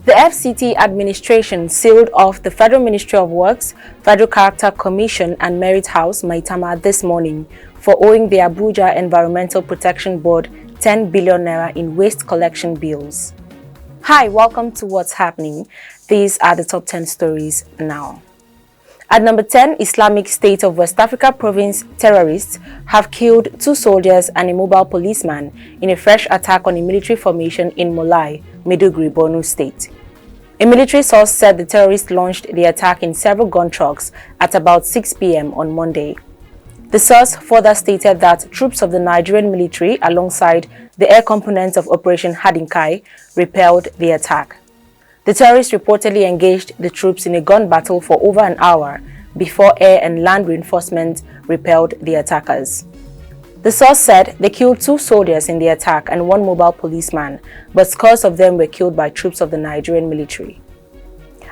The FCT Administration sealed off the Federal Ministry of Works, Federal Character Commission and Merit House, Maitama, this morning for owing the Abuja Environmental Protection Board 10 billion naira in waste collection bills. Hi, welcome to What's Happening. These are the top 10 stories now. At number 10, Islamic State of West Africa province terrorists have killed 2 soldiers and a mobile policeman in a fresh attack on a military formation in Molai, Maiduguri, Borno State. A military source said the terrorists launched the attack in several gun trucks at about 6 p.m. on Monday. The source further stated that troops of the Nigerian military, alongside the air components of Operation Hadinkai, repelled the attack. The terrorists reportedly engaged the troops in a gun battle for over an hour before air and land reinforcements repelled the attackers. The source said they killed 2 soldiers in the attack and 1 mobile policeman, but scores of them were killed by troops of the Nigerian military.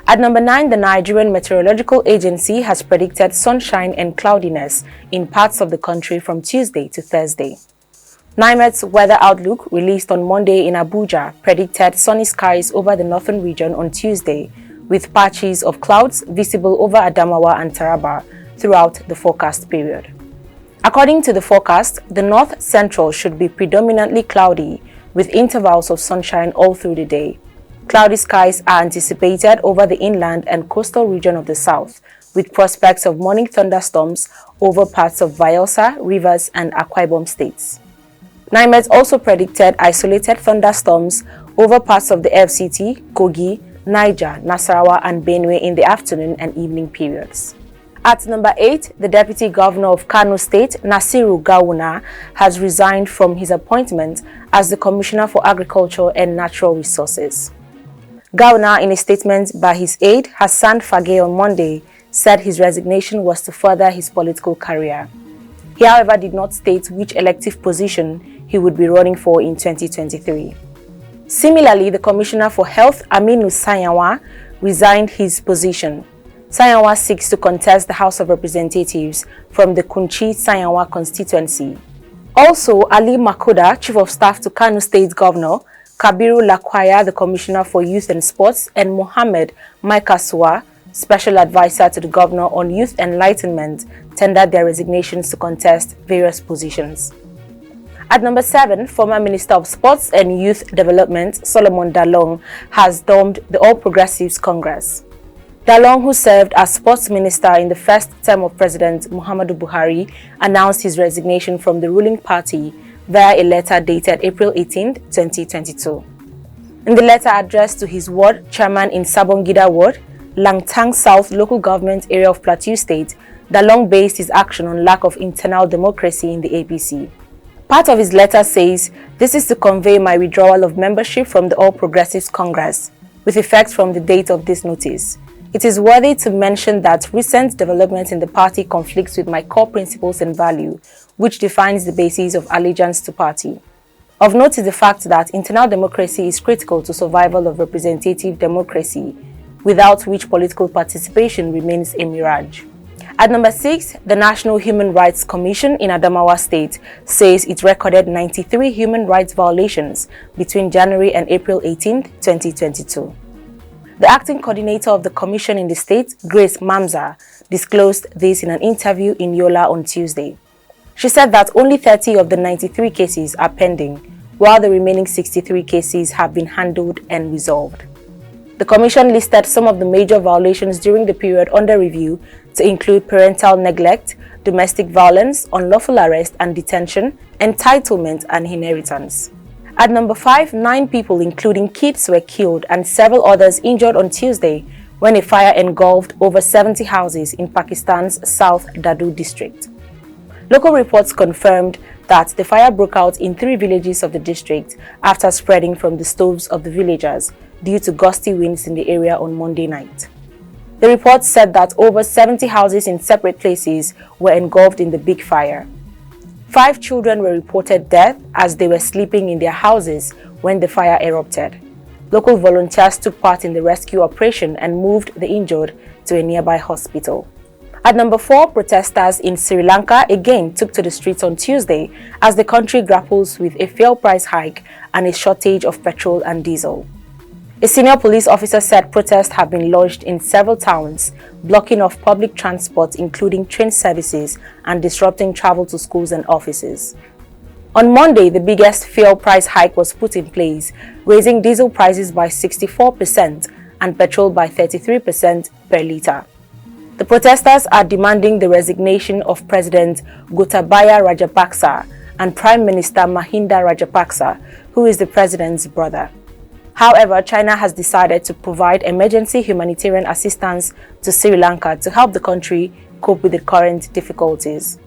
At number 9, the Nigerian Meteorological Agency has predicted sunshine and cloudiness in parts of the country from Tuesday to Thursday. NIMET's weather outlook, released on Monday in Abuja, predicted sunny skies over the northern region on Tuesday, with patches of clouds visible over Adamawa and Taraba throughout the forecast period. According to the forecast, the north central should be predominantly cloudy, with intervals of sunshine all through the day. Cloudy skies are anticipated over the inland and coastal region of the south, with prospects of morning thunderstorms over parts of Bayelsa, Rivers, and Akwa Ibom states. NIMET also predicted isolated thunderstorms over parts of the FCT, Kogi, Niger, Nasarawa, and Benue in the afternoon and evening periods. At number 8, the Deputy Governor of Kano State, Nasiru Gawuna, has resigned from his appointment as the Commissioner for Agriculture and Natural Resources. Gawuna, in a statement by his aide, Hassan Fage, on Monday, said his resignation was to further his political career. He, however, did not state which elective position he would be running for in 2023. Similarly, the Commissioner for Health, Aminu Sanyawa, resigned his position. Sanyawa seeks to contest the House of Representatives from the Kunchi-Sanyawa constituency. Also, Ali Makoda, Chief of Staff to Kano State Governor, Kabiru Lakwaya, the Commissioner for Youth and Sports, and Mohammed Maikasua, Special Advisor to the Governor on Youth Enlightenment, tendered their resignations to contest various positions. At number 7, former Minister of Sports and Youth Development, Solomon Dalong, has domed the All Progressives Congress. Dalong, who served as Sports Minister in the first term of President Muhammadu Buhari, announced his resignation from the ruling party via a letter dated April 18, 2022. In the letter addressed to his ward chairman in Sabongida Ward, Langtang South Local Government Area of Plateau State, Dalong based his action on lack of internal democracy in the APC. Part of his letter says, "This is to convey my withdrawal of membership from the All Progressives Congress, with effect from the date of this notice. It is worthy to mention that recent developments in the party conflicts with my core principles and value, which defines the basis of allegiance to party. Of note is the fact that internal democracy is critical to survival of representative democracy, without which political participation remains a mirage." At number 6, the National Human Rights Commission in Adamawa State says it recorded 93 human rights violations between January and April 18, 2022. The acting coordinator of the commission in the state, Grace Mamza, disclosed this in an interview in Yola on Tuesday. She said that only 30 of the 93 cases are pending, while the remaining 63 cases have been handled and resolved. The commission listed some of the major violations during the period under review to include parental neglect, domestic violence, unlawful arrest and detention, entitlement and inheritance. At number 5, 9 people including kids were killed and several others injured on Tuesday when a fire engulfed over 70 houses in Pakistan's South Dadu district. Local reports confirmed that the fire broke out in 3 villages of the district after spreading from the stoves of the villagers due to gusty winds in the area on Monday night. The report said that over 70 houses in separate places were engulfed in the big fire. 5 children were reported dead as they were sleeping in their houses when the fire erupted. Local volunteers took part in the rescue operation and moved the injured to a nearby hospital. At number 4, protesters in Sri Lanka again took to the streets on Tuesday as the country grapples with a fuel price hike and a shortage of petrol and diesel. A senior police officer said protests have been lodged in several towns, blocking off public transport including train services and disrupting travel to schools and offices. On Monday, the biggest fuel price hike was put in place, raising diesel prices by 64% and petrol by 33% per litre. The protesters are demanding the resignation of President Gotabaya Rajapaksa and Prime Minister Mahinda Rajapaksa, who is the president's brother. However, China has decided to provide emergency humanitarian assistance to Sri Lanka to help the country cope with the current difficulties.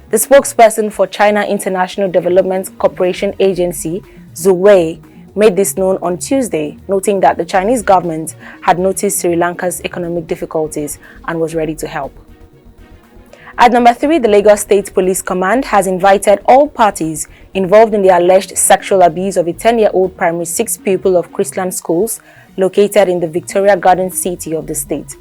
The spokesperson for China International Development Cooperation Agency, Zhu Wei, made this known on Tuesday, noting that the Chinese government had noticed Sri Lanka's economic difficulties and was ready to help. At number 3, the Lagos State Police Command has invited all parties involved in the alleged sexual abuse of a 10-year-old primary 6 pupil of Christian schools located in the Victoria Garden city of the state.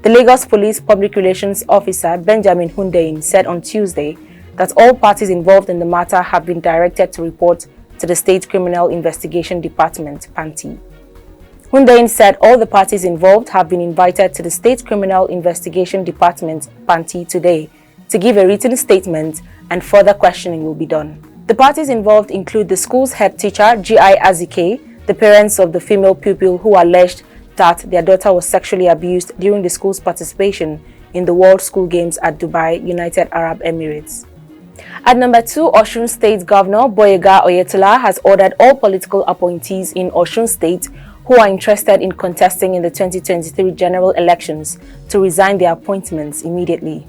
The Lagos Police Public Relations Officer Benjamin Hundeyin said on Tuesday that all parties involved in the matter have been directed to report to the State Criminal Investigation Department, PANTI. Hundeyin said all the parties involved have been invited to the State Criminal Investigation Department, PANTI, today to give a written statement and further questioning will be done. The parties involved include the school's head teacher, G.I. Azike, the parents of the female pupil who alleged that their daughter was sexually abused during the school's participation in the World School Games at Dubai, United Arab Emirates. At number 2, Osun State Governor Boyega Oyetola has ordered all political appointees in Osun State who are interested in contesting in the 2023 general elections to resign their appointments immediately.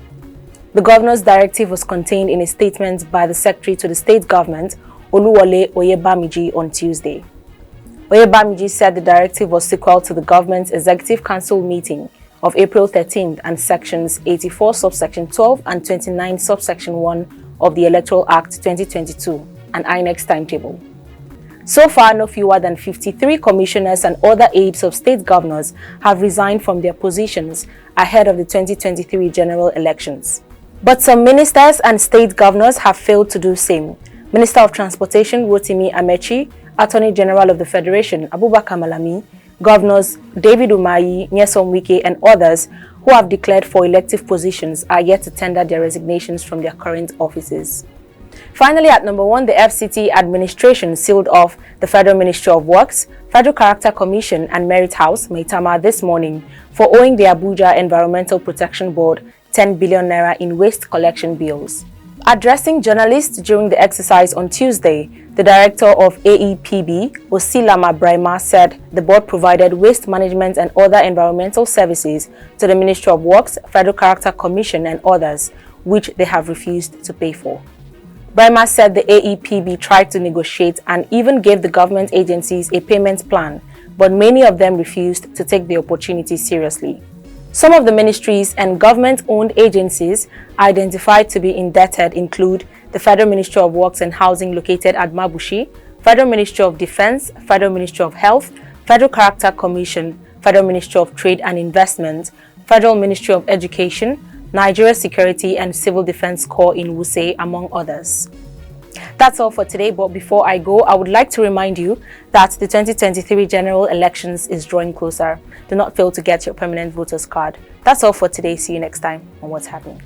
The governor's directive was contained in a statement by the secretary to the state government, Oluwole Oyebamiji, on Tuesday. Oyebamiji said the directive was sequel to the government's Executive Council meeting of April 13th and sections 84 subsection 12 and 29 subsection 1 of the Electoral Act 2022 and INEC's timetable. So far, no fewer than 53 commissioners and other aides of state governors have resigned from their positions ahead of the 2023 general elections. But some ministers and state governors have failed to do same. Minister of Transportation Rotimi Amechi, Attorney General of the Federation Abubakar Malami, Governors David Umahi, Nyesom Wike and others who have declared for elective positions are yet to tender their resignations from their current offices. Finally, at number 1, the FCT Administration sealed off the Federal Ministry of Works, Federal Character Commission and Merit House, Maitama, this morning for owing the Abuja Environmental Protection Board 10 billion naira in waste collection bills. Addressing journalists during the exercise on Tuesday, the director of AEPB, Osilama Brahma, said the board provided waste management and other environmental services to the Ministry of Works, Federal Character Commission and others, which they have refused to pay for. Brahma said the AEPB tried to negotiate and even gave the government agencies a payment plan, but many of them refused to take the opportunity seriously. Some of the ministries and government-owned agencies identified to be indebted include the Federal Ministry of Works and Housing located at Mabushi, Federal Ministry of Defense, Federal Ministry of Health, Federal Character Commission, Federal Ministry of Trade and Investment, Federal Ministry of Education, Nigeria Security and Civil Defense Corps in Wuse, among others. That's all for today, but before I go, I would like to remind you that the 2023 general elections is drawing closer. Do not fail to get your permanent voters card. That's all for today. See you next time on What's Happening.